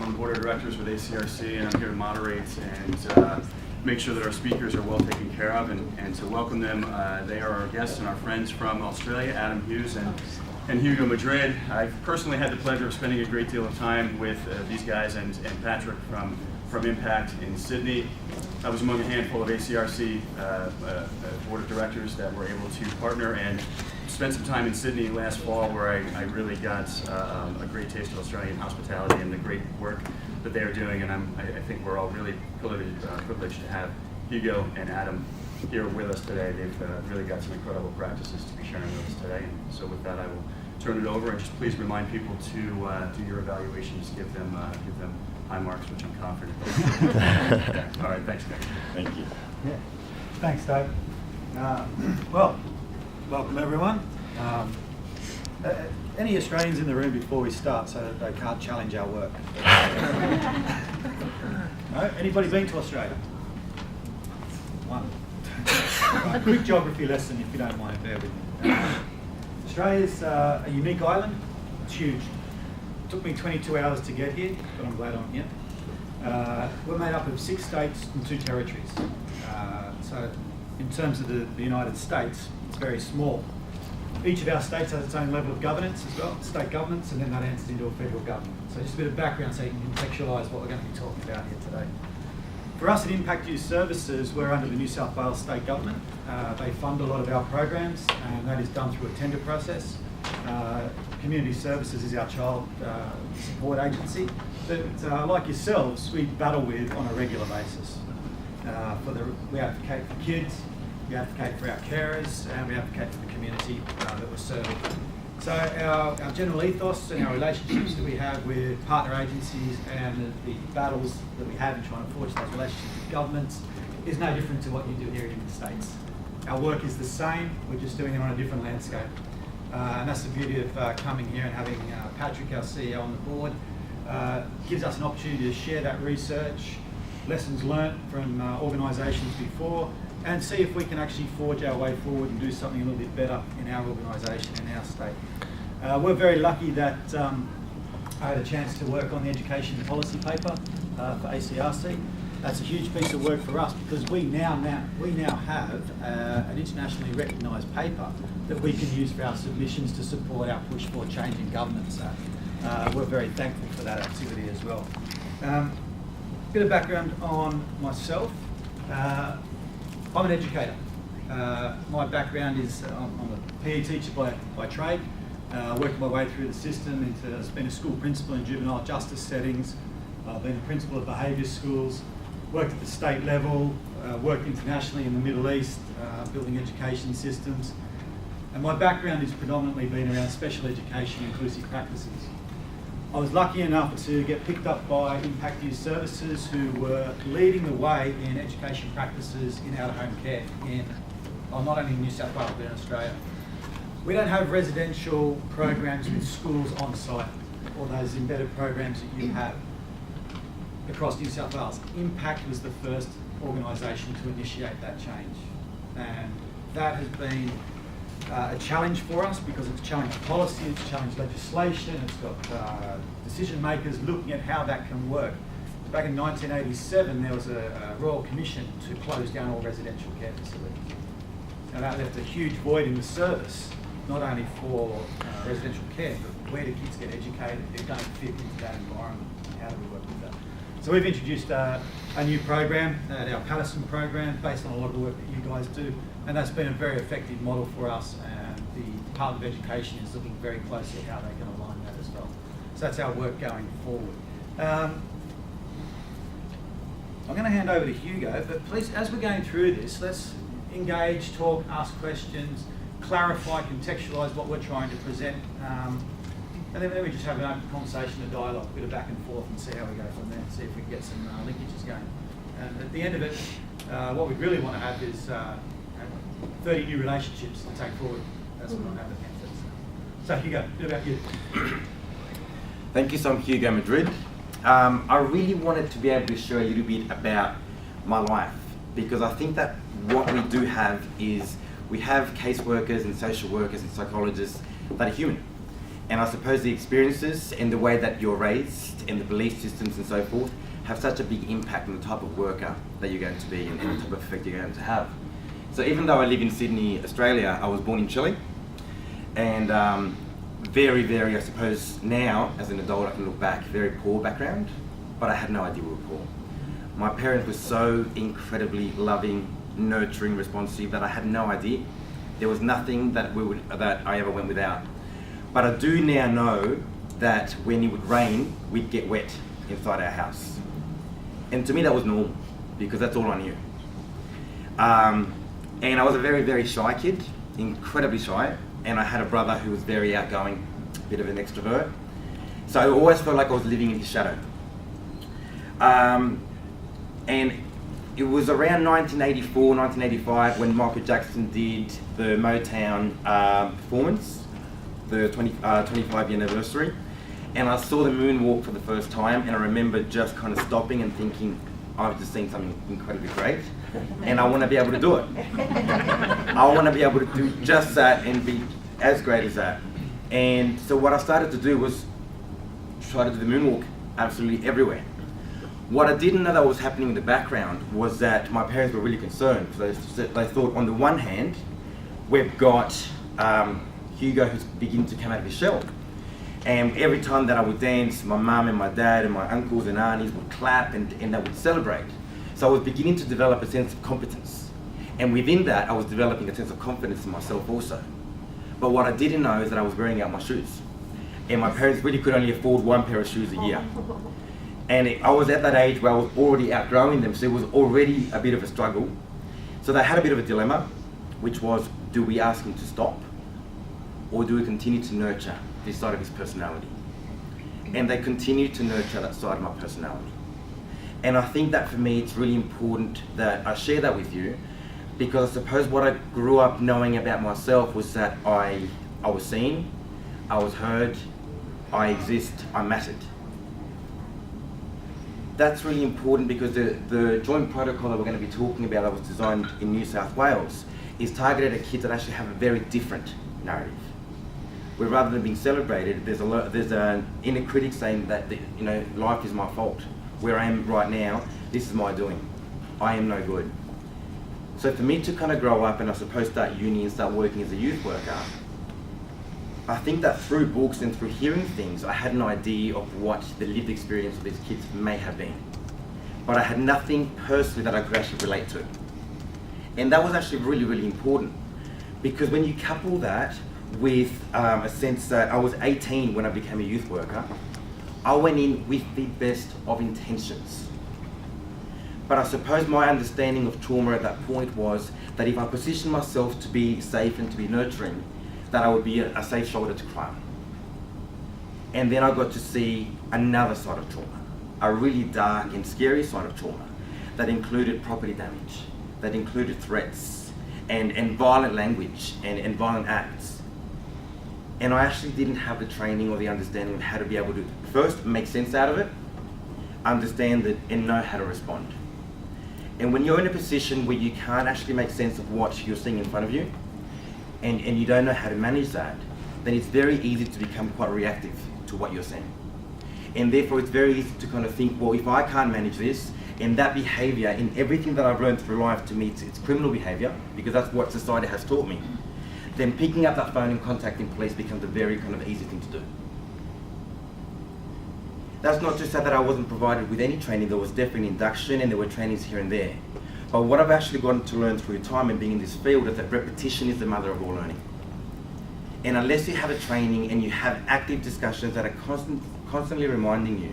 on the board of directors with ACRC, and I'm here to moderate and make sure that our speakers are well taken care of, and to welcome them. They are our guests and our friends from Australia, Adam Hughes and Hugo Madrid. I've personally had the pleasure of spending a great deal of time with these guys and Patrick from Impact in Sydney. I was among a handful of ACRC board of directors that were able to partner and spent some time in Sydney last fall, where I really got a great taste of Australian hospitality and the great work that they are doing. And I think we're all really privileged to have Hugo and Adam here with us today. They've really got some incredible practices to be sharing with us today. And so with that, I will turn it over, and just please remind people to do your evaluations, give them high marks, which I'm confident. Okay. All right, thanks, Nick. Thank you. Yeah. Thanks, Dave. Well, welcome everyone. Any Australians in the room before we start, so that they can't challenge our work? No? Anybody been to Australia? One. A quick geography lesson, if you don't mind, bear with me. Australia's a unique island. It's huge. It took me 22 hours to get here, but I'm glad I'm here. We're made up of 6 states and 2 territories. So in terms of the United States, it's very small. Each of our states has its own level of governance as well, state governance, and then that enters into a federal government. So just a bit of background so you can contextualise what we're going to be talking about here today. For us at Impact Youth Services, we're under the New South Wales State Government. They fund a lot of our programs, and that is done through a tender process. Community Services is our child support agency that, like yourselves, we battle with on a regular basis. We advocate for kids, we advocate for our carers, and we advocate for the community that we're serving. So our general ethos and our relationships that we have with partner agencies and the battles that we have in trying to forge those relationships with governments is no different to what you do here in the States. Our work is the same, we're just doing it on a different landscape. And that's the beauty of coming here and having Patrick, our CEO, on the board. Gives us an opportunity to share that research, lessons learnt from organisations before, and see if we can actually forge our way forward and do something a little bit better in our organisation, in our state. We're very lucky that I had a chance to work on the education policy paper for ACRC. That's a huge piece of work for us, because we now have an internationally recognised paper that we can use for our submissions to support our push for change in government. So we're very thankful for that activity as well. Bit of background on myself. I'm an educator. My background is I'm a PE teacher by trade. Worked my way through the system I've been a school principal in juvenile justice settings. I've been a principal of behaviour schools. Worked at the state level. Worked internationally in the Middle East, building education systems. And my background has predominantly been around special education inclusive practices. I was lucky enough to get picked up by Impact Youth Services, who were leading the way in education practices in out-of-home care, not only in New South Wales but in Australia. We don't have residential programs with schools on site, or those embedded programs that you have across New South Wales. Impact was the first organisation to initiate that change, and that has been a challenge for us, because it's challenged policy, it's challenged legislation, it's got decision makers looking at how that can work. Back in 1987, there was a Royal Commission to close down all residential care facilities. Now that left a huge void in the service, not only for residential care, but where do kids get educated if they don't fit into that environment? How do we work with that? So we've introduced a new program, our Patterson program, based on a lot of the work that you guys do. And that's been a very effective model for us, and the Department of Education is looking very closely at how they can align that as well. So that's our work going forward. I'm going to hand over to Hugo, but please, as we're going through this, let's engage, talk, ask questions, clarify, contextualise what we're trying to present, and then we just have an open conversation, a dialogue, a bit of back and forth, and see how we go from there, see if we can get some linkages going. And at the end of it, what we really want to have is 30 new relationships to take forward. That's what I'm having at. So Hugo, a bit about you. Thank you, so I'm Hugo Madrid. I really wanted to be able to share a little bit about my life, because I think that what we do have is we have caseworkers and social workers and psychologists that are human. And I suppose the experiences and the way that you're raised and the belief systems and so forth have such a big impact on the type of worker that you're going to be and the type of effect you're going to have. So even though I live in Sydney, Australia, I was born in Chile. And very, very, I suppose now, as an adult, I can look back, very poor background, but I had no idea we were poor. My parents were so incredibly loving, nurturing, responsive that I had no idea. There was nothing that I ever went without. But I do now know that when it would rain, we'd get wet inside our house. And to me that was normal, because that's all I knew. And I was a very, very shy kid, incredibly shy, and I had a brother who was very outgoing, a bit of an extrovert. So I always felt like I was living in his shadow. And it was around 1984, 1985 when Michael Jackson did the Motown performance, the 25-year anniversary. And I saw the moonwalk for the first time, and I remember just kind of stopping and thinking, I've just seen something incredibly great, and I want to be able to do it. I want to be able to do just that and be as great as that. And so what I started to do was try to do the moonwalk absolutely everywhere. What I didn't know that was happening in the background was that my parents were really concerned, because they thought, on the one hand, we've got Hugo who's beginning to come out of his shell. And every time that I would dance, my mum and my dad and my uncles and aunties would clap and they would celebrate. So I was beginning to develop a sense of competence. And within that, I was developing a sense of confidence in myself also. But what I didn't know is that I was wearing out my shoes. And my parents really could only afford one pair of shoes a year. And I was at that age where I was already outgrowing them, so it was already a bit of a struggle. So they had a bit of a dilemma, which was, do we ask him to stop? Or do we continue to nurture this side of his personality? And they continued to nurture that side of my personality. And I think that for me, it's really important that I share that with you, because I suppose what I grew up knowing about myself was that I was seen, I was heard, I exist, I mattered. That's really important because the joint protocol that we're going to be talking about that was designed in New South Wales is targeted at kids that actually have a very different narrative. Where rather than being celebrated, there's an inner critic saying that life is my fault. Where I am right now, this is my doing. I am no good. So for me to kind of grow up and I suppose start uni and start working as a youth worker, I think that through books and through hearing things, I had an idea of what the lived experience of these kids may have been. But I had nothing personally that I could actually relate to. And that was actually really, really important. Because when you couple that with a sense that I was 18 when I became a youth worker, I went in with the best of intentions. But I suppose my understanding of trauma at that point was that if I positioned myself to be safe and to be nurturing, that I would be a safe shoulder to cry on. And then I got to see another side of trauma, a really dark and scary side of trauma that included property damage, that included threats and violent language and violent acts. And I actually didn't have the training or the understanding of how to be able to first make sense out of it, understand it, and know how to respond. And when you're in a position where you can't actually make sense of what you're seeing in front of you, and you don't know how to manage that, then it's very easy to become quite reactive to what you're seeing. And therefore it's very easy to kind of think, well, if I can't manage this, and that behaviour, in everything that I've learned through life, to me it's criminal behaviour, because that's what society has taught me, then picking up that phone and contacting police becomes a very kind of easy thing to do. That's not to say that I wasn't provided with any training. There was definitely induction and there were trainings here and there. But what I've actually gotten to learn through time and being in this field is that repetition is the mother of all learning. And unless you have a training and you have active discussions that are constantly reminding you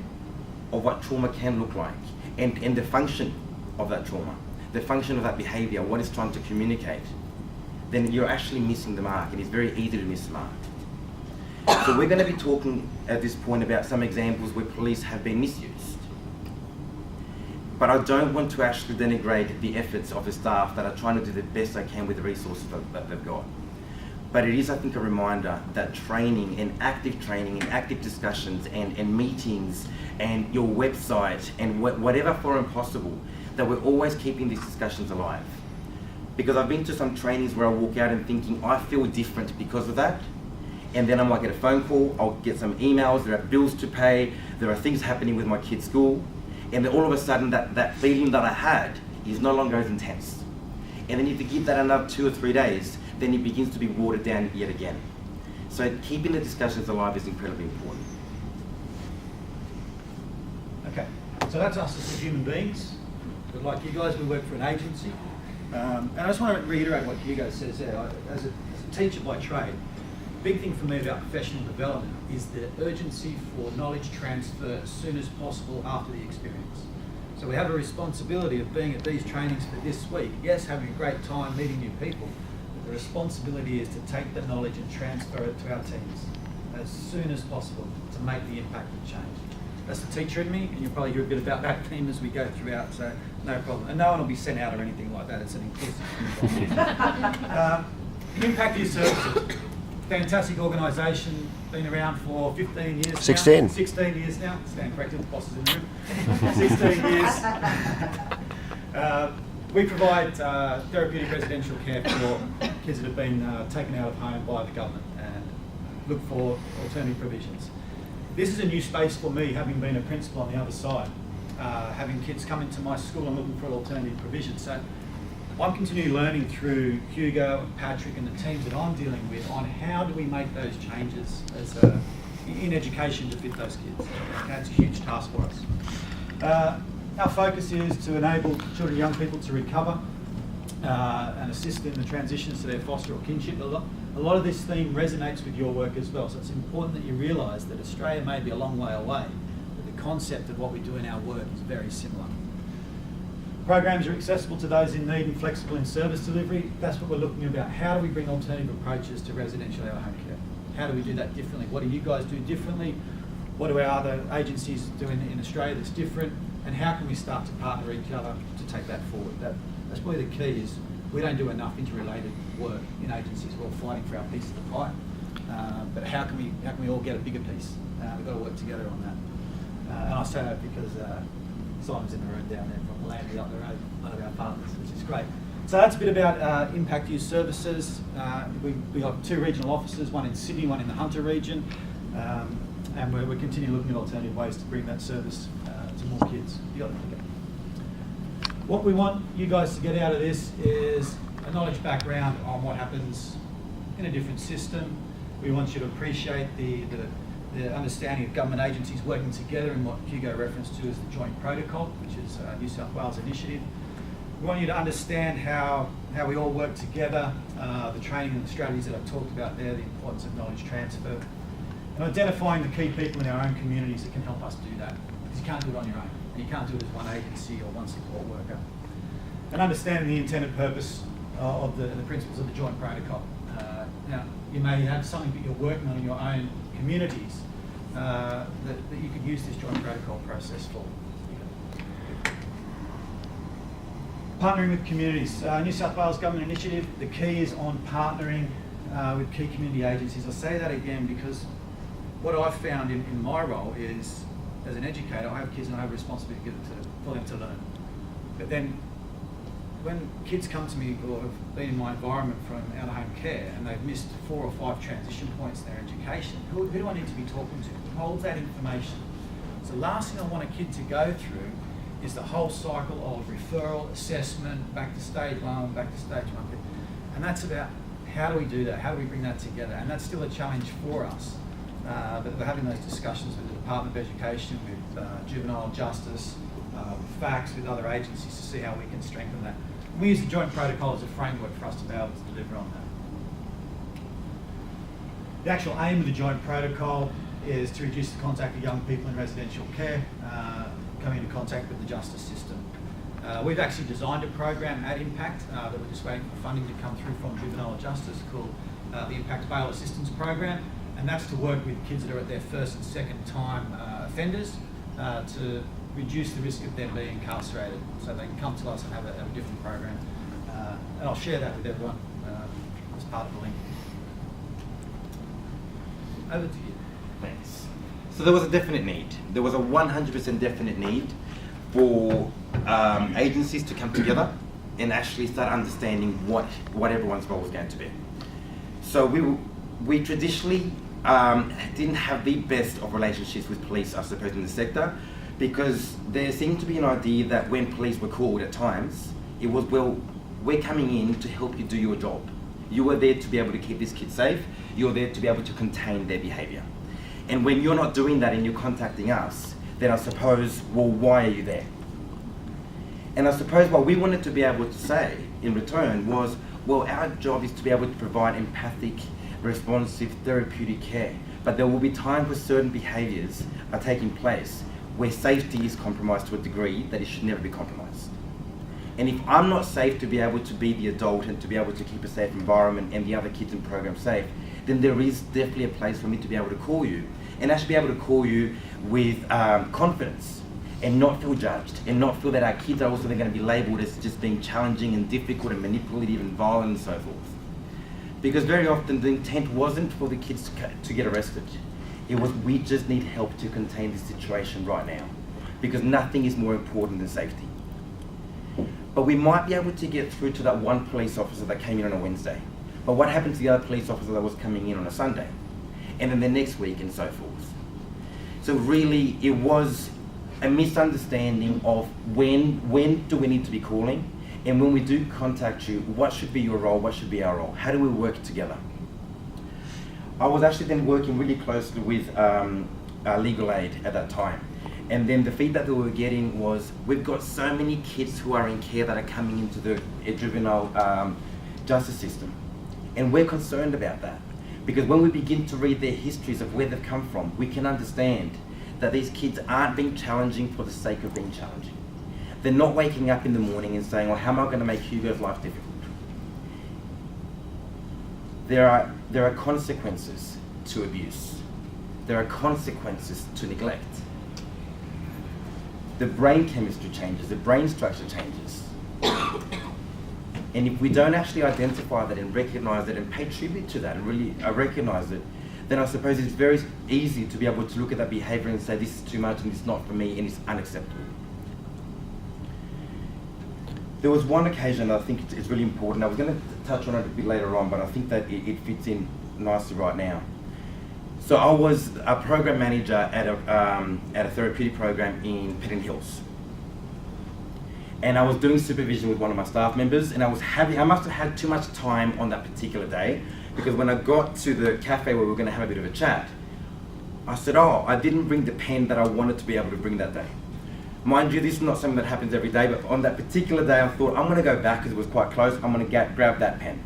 of what trauma can look like and the function of that trauma, the function of that behaviour, what it's trying to communicate, then you're actually missing the mark, and it's very easy to miss the mark. So we're going to be talking at this point about some examples where police have been misused. But I don't want to actually denigrate the efforts of the staff that are trying to do the best they can with the resources that they've got. But it is, I think, a reminder that training and active discussions and meetings and your website and whatever forum possible, that we're always keeping these discussions alive. Because I've been to some trainings where I walk out and thinking, I feel different because of that. and then I might get a phone call, I'll get some emails, there are bills to pay, there are things happening with my kid's school, and then all of a sudden that feeling that I had is no longer as intense. And then if you give that another 2 or 3 days, then it begins to be watered down yet again. So keeping the discussions alive is incredibly important. Okay, so that's us as human beings. But like you guys, we work for an agency. And I just want to reiterate what Hugo says there. As a teacher by trade, the big thing for me about professional development is the urgency for knowledge transfer as soon as possible after the experience. So we have a responsibility of being at these trainings for this week. Yes, having a great time, meeting new people, but the responsibility is to take the knowledge and transfer it to our teams as soon as possible to make the impact of change. That's the teacher in me, and you'll probably hear a bit about that theme as we go throughout, so no problem. And no one will be sent out or anything like that, it's an inclusive environment. Impact Youth Services, fantastic organisation, been around for 15 years 16. now. 16 years now, stand corrected, the boss is in the room. 16 years. We provide therapeutic residential care for kids that have been taken out of home by the government and look for alternative provisions. This is a new space for me, having been a principal on the other side, having kids come into my school and looking for alternative provisions. So I'm continually learning through Hugo and Patrick and the teams that I'm dealing with on how do we make those changes as in education to fit those kids. That's a huge task for us. Our focus is to enable children and young people to recover and assist in the transitions to their foster or kinship. A lot of this theme resonates with your work as well, so it's important that you realise that Australia may be a long way away, but the concept of what we do in our work is very similar. Programs are accessible to those in need and flexible in service delivery. That's what we're looking about. How do we bring alternative approaches to residential out-of-home care? How do we do that differently? What do you guys do differently? What do our other agencies do in Australia that's different? And how can we start to partner each other to take that forward? That's probably the key is we don't do enough interrelated work in agencies. We're all fighting for our piece of the pie. But how can we all get a bigger piece? We've got to work together on that. And I say that because Simon's in the room down there from Landry up the road, one of our partners, which is great. So that's a bit about Impact Youth Services. We got 2 regional offices, one in Sydney, one in the Hunter region, and we're continuing looking at alternative ways to bring that service to more kids. What we want you guys to get out of this is a knowledge background on what happens in a different system. We want you to appreciate the understanding of government agencies working together and what Hugo referenced to as the Joint Protocol, which is a New South Wales initiative. We want you to understand how we all work together, the training and the strategies that I've talked about there, the importance of knowledge transfer, and identifying the key people in our own communities that can help us do that. Because you can't do it on your own, and you can't do it as one agency or one support worker. And understanding the intended purpose of the principles of the Joint Protocol. Now, you may have something that you're working on in your own communities that you could use this Joint Protocol process for. Partnering with communities. New South Wales Government Initiative, the key is on partnering with key community agencies. I'll say that again because what I've found in my role is, as an educator, I have kids and I have a responsibility for them to learn. But then when kids come to me or have been in my environment from out-of-home care and they've missed 4 or 5 transition points in their education, who do I need to be talking to? Who holds that information? So the last thing I want a kid to go through is the whole cycle of referral, assessment, back to stage 1, back to stage 1. And that's about how do we do that? How do we bring that together? And that's still a challenge for us. But we're having those discussions with the Department of Education, with Juvenile Justice, with FACS, with other agencies to see how we can strengthen that. And we use the Joint Protocol as a framework for us to be able to deliver on that. The actual aim of the Joint Protocol is to reduce the contact of young people in residential care, coming into contact with the justice system. We've actually designed a program at Impact that we're just waiting for funding to come through from Juvenile Justice called the Impact Bail Assistance Program, and that's to work with kids that are at their first and second time offenders to reduce the risk of them being incarcerated, so they can come to us and have a different program. And I'll share that with everyone as part of the link. Over to you. Thanks. So there was a definite need. There was a 100% definite need for agencies to come together and actually start understanding what everyone's role was going to be. So we traditionally didn't have the best of relationships with police, I suppose, in the sector, because there seemed to be an idea that when police were called at times, it was, well, we're coming in to help you do your job. You are there to be able to keep this kid safe. You're there to be able to contain their behaviour. And when you're not doing that and you're contacting us, then I suppose, well, why are you there? And I suppose what we wanted to be able to say in return was, well, our job is to be able to provide empathic, responsive, therapeutic care. But there will be times where certain behaviours are taking place where safety is compromised to a degree that it should never be compromised. And if I'm not safe to be able to be the adult and to be able to keep a safe environment and the other kids in the program safe, then there is definitely a place for me to be able to call you, and actually be able to call you with confidence and not feel judged and not feel that our kids are also going to be labelled as just being challenging and difficult and manipulative and violent and so forth. Because very often the intent wasn't for the kids to get arrested. It was, we just need help to contain this situation right now, because nothing is more important than safety. But we might be able to get through to that one police officer that came in on a Wednesday. But what happened to the other police officer that was coming in on a Sunday? And then the next week and so forth. So really, it was a misunderstanding of when do we need to be calling, and when we do contact you, what should be your role, what should be our role? How do we work together? I was actually then working really closely with legal aid at that time. And then the feedback that we were getting was, we've got so many kids who are in care that are coming into the juvenile justice system. And we're concerned about that. Because when we begin to read their histories of where they've come from, we can understand that these kids aren't being challenging for the sake of being challenging. They're not waking up in the morning and saying, well, how am I going to make Hugo's life difficult? There are consequences to abuse. There are consequences to neglect. The brain chemistry changes, the brain structure changes. And if we don't actually identify that and recognise it and pay tribute to that and really recognise it, then I suppose it's very easy to be able to look at that behaviour and say, this is too much and it's not for me and it's unacceptable. There was one occasion that I think it's really important. I was going to touch on it a bit later on, but I think that it fits in nicely right now. So I was a program manager at a therapeutic program in Penn Hills. And I was doing supervision with one of my staff members, and I must have had too much time on that particular day, because when I got to the cafe where we were going to have a bit of a chat, I said, oh, I didn't bring the pen that I wanted to be able to bring that day. Mind you, this is not something that happens every day, but on that particular day I thought, I'm going to go back because it was quite close, I'm going to grab that pen.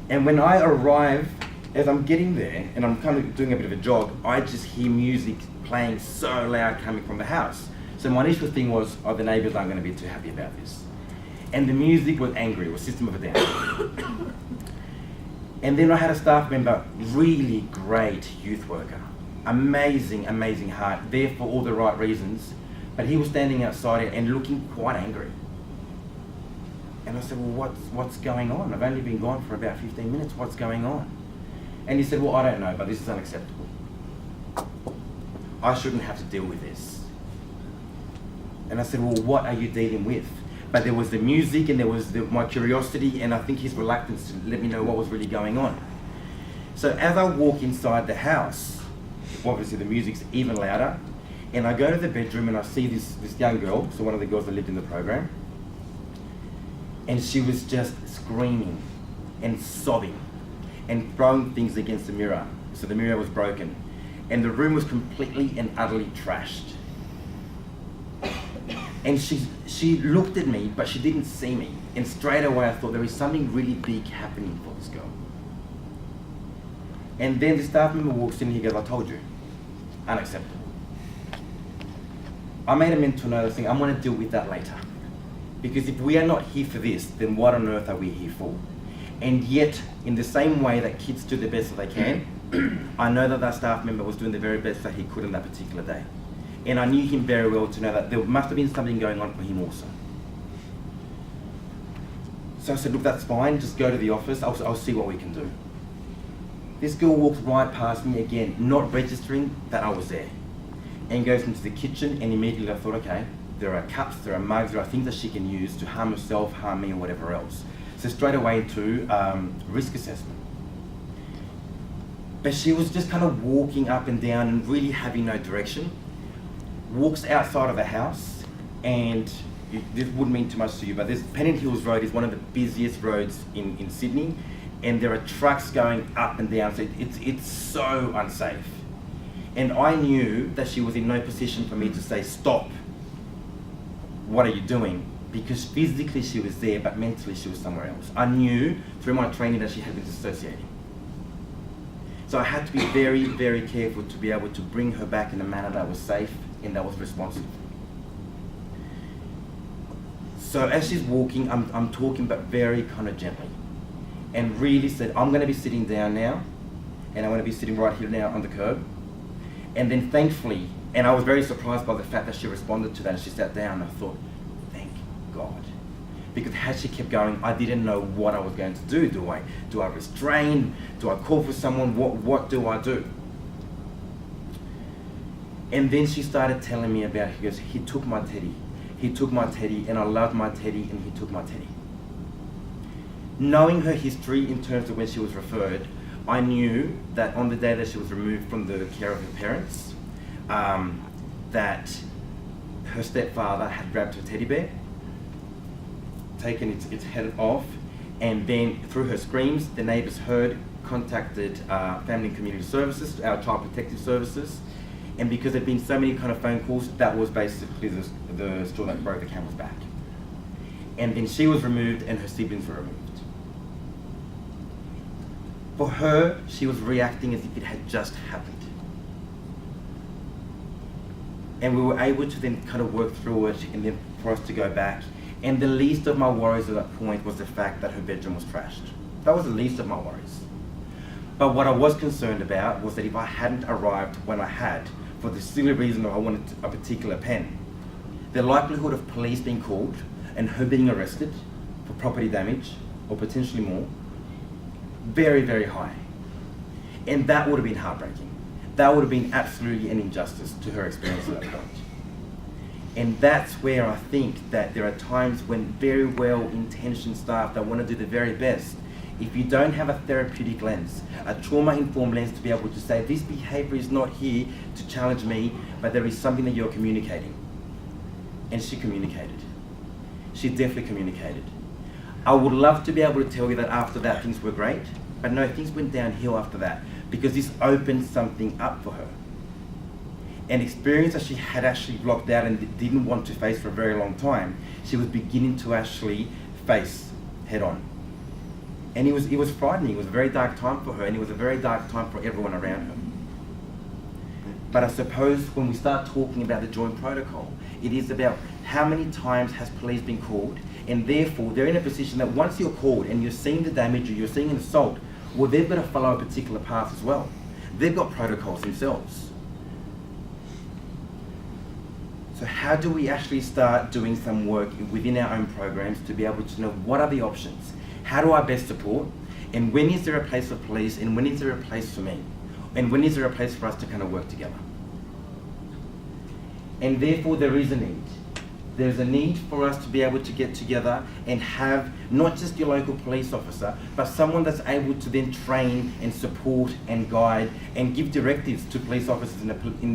And when I arrive, as I'm getting there, and I'm kind of doing a bit of a jog, I just hear music playing so loud coming from the house. So my initial thing was, oh, the neighbours aren't going to be too happy about this. And the music was angry, it was System of a Down. And then I had a staff member, really great youth worker, amazing, amazing heart, there for all the right reasons, but he was standing outside and looking quite angry. And I said, well, what's going on? I've only been gone for about 15 minutes, what's going on? And he said, well, I don't know, but this is unacceptable. I shouldn't have to deal with this. And I said, well, what are you dealing with? But there was the music and there was my curiosity and I think his reluctance to let me know what was really going on. So as I walk inside the house, obviously the music's even louder, and I go to the bedroom and I see this young girl, so one of the girls that lived in the program, and she was just screaming and sobbing and throwing things against the mirror. So the mirror was broken. And the room was completely and utterly trashed. And she looked at me, but she didn't see me. And straight away I thought there is something really big happening for this girl. And then the staff member walks in and he goes, I told you, unacceptable. I made a mental note of saying, I'm going to deal with that later. Because if we are not here for this, then what on earth are we here for? And yet, in the same way that kids do the best that they can, I know that that staff member was doing the very best that he could on that particular day. And I knew him very well to know that there must have been something going on for him also. So I said, look, that's fine, just go to the office, I'll see what we can do. This girl walks right past me again, not registering that I was there, and goes into the kitchen, and immediately I thought, okay, there are cups, there are mugs, there are things that she can use to harm herself, harm me, or whatever else. So straight away into risk assessment. But she was just kind of walking up and down and really having no direction. Walks outside of the house, and this wouldn't mean too much to you, but this Pennant Hills Road is one of the busiest roads in Sydney, and there are trucks going up and down, so it's so unsafe. And I knew that she was in no position for me to say, stop, what are you doing? Because physically she was there, but mentally she was somewhere else. I knew through my training that she had been dissociating. So I had to be very, very careful to be able to bring her back in a manner that was safe and that was responsive. So as she's walking, I'm talking, but very kind of gently, and really said, I'm going to be sitting down now, and I'm going to be sitting right here now on the curb. And then thankfully, and I was very surprised by the fact that she responded to that, and she sat down, and I thought, thank God. Because had she kept going, I didn't know what I was going to do. Do I restrain? Do I call for someone? What do I do? And then she started telling me about, he goes, he took my teddy. He took my teddy, and I loved my teddy, and he took my teddy. Knowing her history in terms of when she was referred, I knew that on the day that she was removed from the care of her parents, that her stepfather had grabbed her teddy bear, taken its head off, and then through her screams, the neighbours heard, contacted Family and Community Services, our Child Protective Services, and because there'd been so many kind of phone calls, that was basically the straw that broke the camel's back. And then she was removed and her siblings were removed. For her, she was reacting as if it had just happened. And we were able to then kind of work through it, and then for us to go back. And the least of my worries at that point was the fact that her bedroom was trashed. That was the least of my worries. But what I was concerned about was that if I hadn't arrived when I had, for the silly reason that I wanted a particular pen, the likelihood of police being called and her being arrested for property damage, or potentially more, very, very high. And that would have been heartbreaking. That would have been absolutely an injustice to her experience at that point. And that's where I think that there are times when very well-intentioned staff that want to do the very best, if you don't have a therapeutic lens, a trauma-informed lens to be able to say, this behaviour is not here to challenge me, but there is something that you're communicating. And she communicated. She definitely communicated. I would love to be able to tell you that after that things were great, but no, things went downhill after that, because this opened something up for her. An experience that she had actually blocked out and didn't want to face for a very long time, she was beginning to actually face head on. And it was frightening. It was a very dark time for her, and it was a very dark time for everyone around her. But I suppose when we start talking about the joint protocol, it is about how many times has police been called, and therefore they're in a position that once you're called and you're seeing the damage or you're seeing an assault, well, they've got to follow a particular path as well. They've got protocols themselves. So how do we actually start doing some work within our own programs to be able to know what are the options? How do I best support? And when is there a place for police? And when is there a place for me? And when is there a place for us to kind of work together? And therefore there is a need. There's a need for us to be able to get together and have not just your local police officer, but someone that's able to then train and support and guide and give directives to police officers in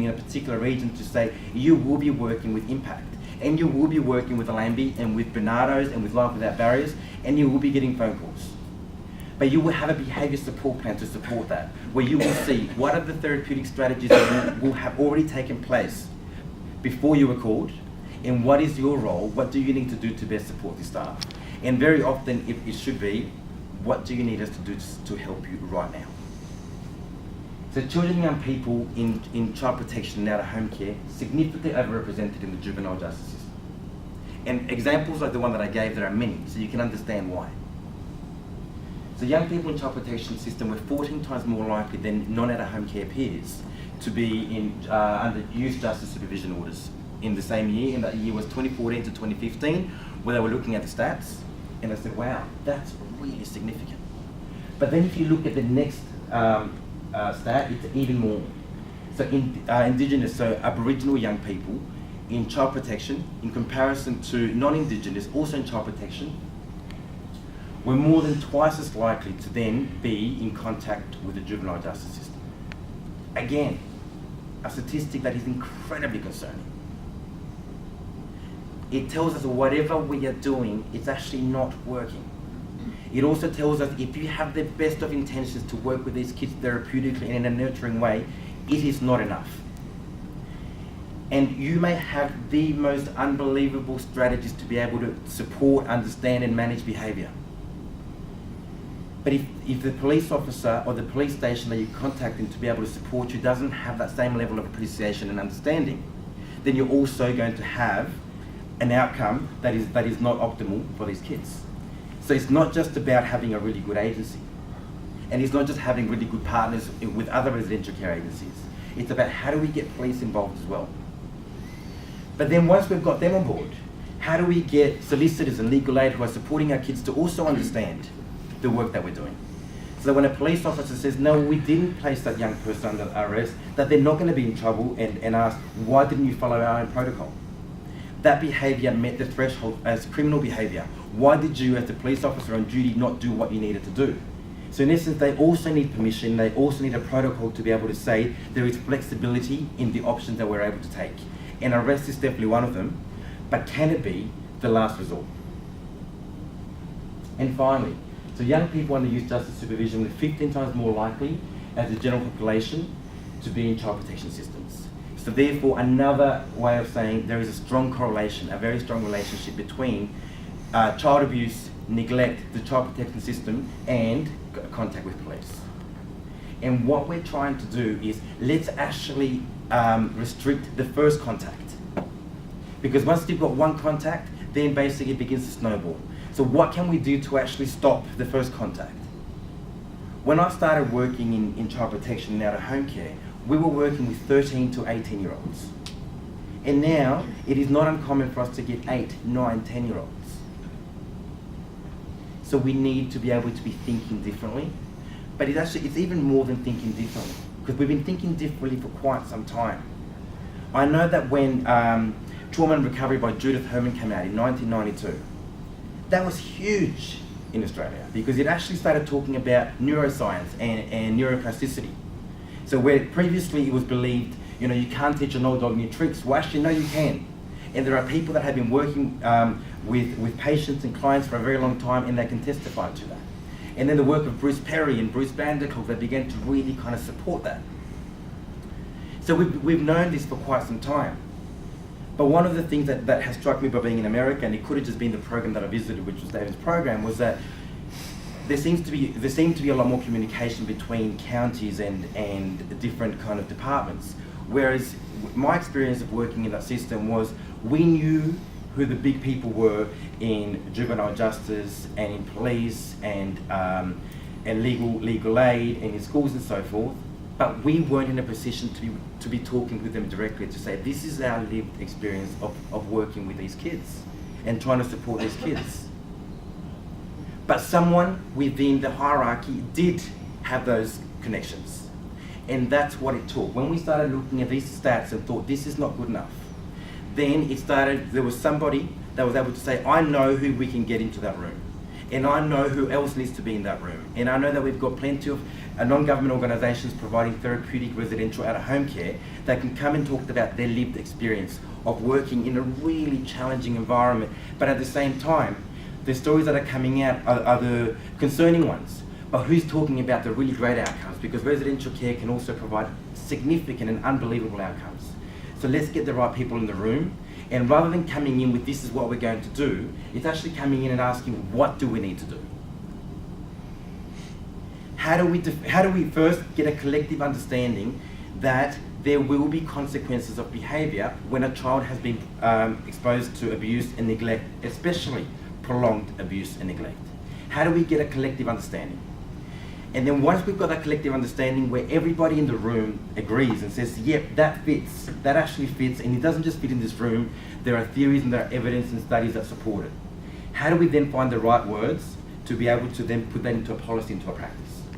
a particular region to say, you will be working with impact, and you will be working with Alambi and with Bernardo's and with Life Without Barriers, and you will be getting phone calls. But you will have a behaviour support plan to support that, where you will see what are the therapeutic strategies that will have already taken place before you were called, and what is your role, what do you need to do to best support the staff? And very often it should be, what do you need us to do to help you right now? So children and young people in child protection and out-of-home care, significantly overrepresented in the juvenile justice system. And examples like the one that I gave, there are many, so you can understand why. So young people in child protection system were 14 times more likely than non-out-of-home care peers to be under youth justice supervision orders in the same year, and that year was 2014 to 2015, where they were looking at the stats, and I said, wow, that's really significant. But then if you look at the next stat, it's even more. So Indigenous, so Aboriginal young people in child protection, in comparison to non-Indigenous, also in child protection, were more than twice as likely to then be in contact with the juvenile justice system. again, a statistic that is incredibly concerning. It tells us whatever we are doing, it's actually not working. It also tells us if you have the best of intentions to work with these kids therapeutically and in a nurturing way, it is not enough. And you may have the most unbelievable strategies to be able to support, understand and manage behaviour. But if the police officer or the police station that you're contacting to be able to support you doesn't have that same level of appreciation and understanding, then you're also going to have an outcome that is not optimal for these kids. So it's not just about having a really good agency, and it's not just having really good partners with other residential care agencies. It's about how do we get police involved as well. But then once we've got them on board, how do we get solicitors and legal aid who are supporting our kids to also understand the work that we're doing? So that when a police officer says, no, we didn't place that young person under arrest, that they're not going to be in trouble and ask, why didn't you follow our own protocol? That behaviour met the threshold as criminal behaviour. Why did you, as the police officer on duty, not do what you needed to do? So in essence, they also need permission, they also need a protocol to be able to say there is flexibility in the options that we're able to take. And arrest is definitely one of them, but can it be the last resort? And finally, so young people under youth justice supervision are 15 times more likely as the general population to be in child protection systems. So therefore, another way of saying there is a strong correlation, a very strong relationship between child abuse, neglect, the child protection system, and contact with police. And what we're trying to do is let's actually restrict the first contact. Because once you've got one contact, then basically it begins to snowball. So what can we do to actually stop the first contact? When I started working in child protection and out of home care, we were working with 13 to 18 year olds. And now it is not uncommon for us to get 8, 9, 10 year olds. So we need to be able to be thinking differently. But it's even more than thinking differently, because we've been thinking differently for quite some time. I know that when Trauma and Recovery by Judith Herman came out in 1992, that was huge in Australia, because it actually started talking about neuroscience and neuroplasticity. So where previously it was believed, you can't teach an old dog new tricks, well actually no, you can. And there are people that have been working with patients and clients for a very long time, and they can testify to that. And then the work of Bruce Perry and Bruce Vanderkolk, that began to really kind of support that. So we've known this for quite some time. But one of the things that has struck me by being in America, and it could have just been the program that I visited, which was David's program, was that there seemed to be a lot more communication between counties and different kind of departments. Whereas my experience of working in that system was we knew who the big people were in juvenile justice and in police and legal aid and in schools and so forth, but we weren't in a position to be talking with them directly to say this is our lived experience of working with these kids and trying to support these kids. But someone within the hierarchy did have those connections, and that's what it took. When we started looking at these stats and thought this is not good enough, then there was somebody that was able to say, I know who we can get into that room, and I know who else needs to be in that room, and I know that we've got plenty of non-government organisations providing therapeutic residential out-of-home care that can come and talk about their lived experience of working in a really challenging environment. But at the same time, the stories that are coming out are the concerning ones. But who's talking about the really great outcomes? Because residential care can also provide significant and unbelievable outcomes. So let's get the right people in the room, and rather than coming in with this is what we're going to do, it's actually coming in and asking what do we need to do? How do we first get a collective understanding that there will be consequences of behaviour when a child has been exposed to abuse and neglect, especially prolonged abuse and neglect? How do we get a collective understanding? And then once we've got that collective understanding where everybody in the room agrees and says, yep, that fits, that actually fits, and it doesn't just fit in this room, there are theories and there are evidence and studies that support it. How do we then find the right words to be able to then put that into a policy, into a practice?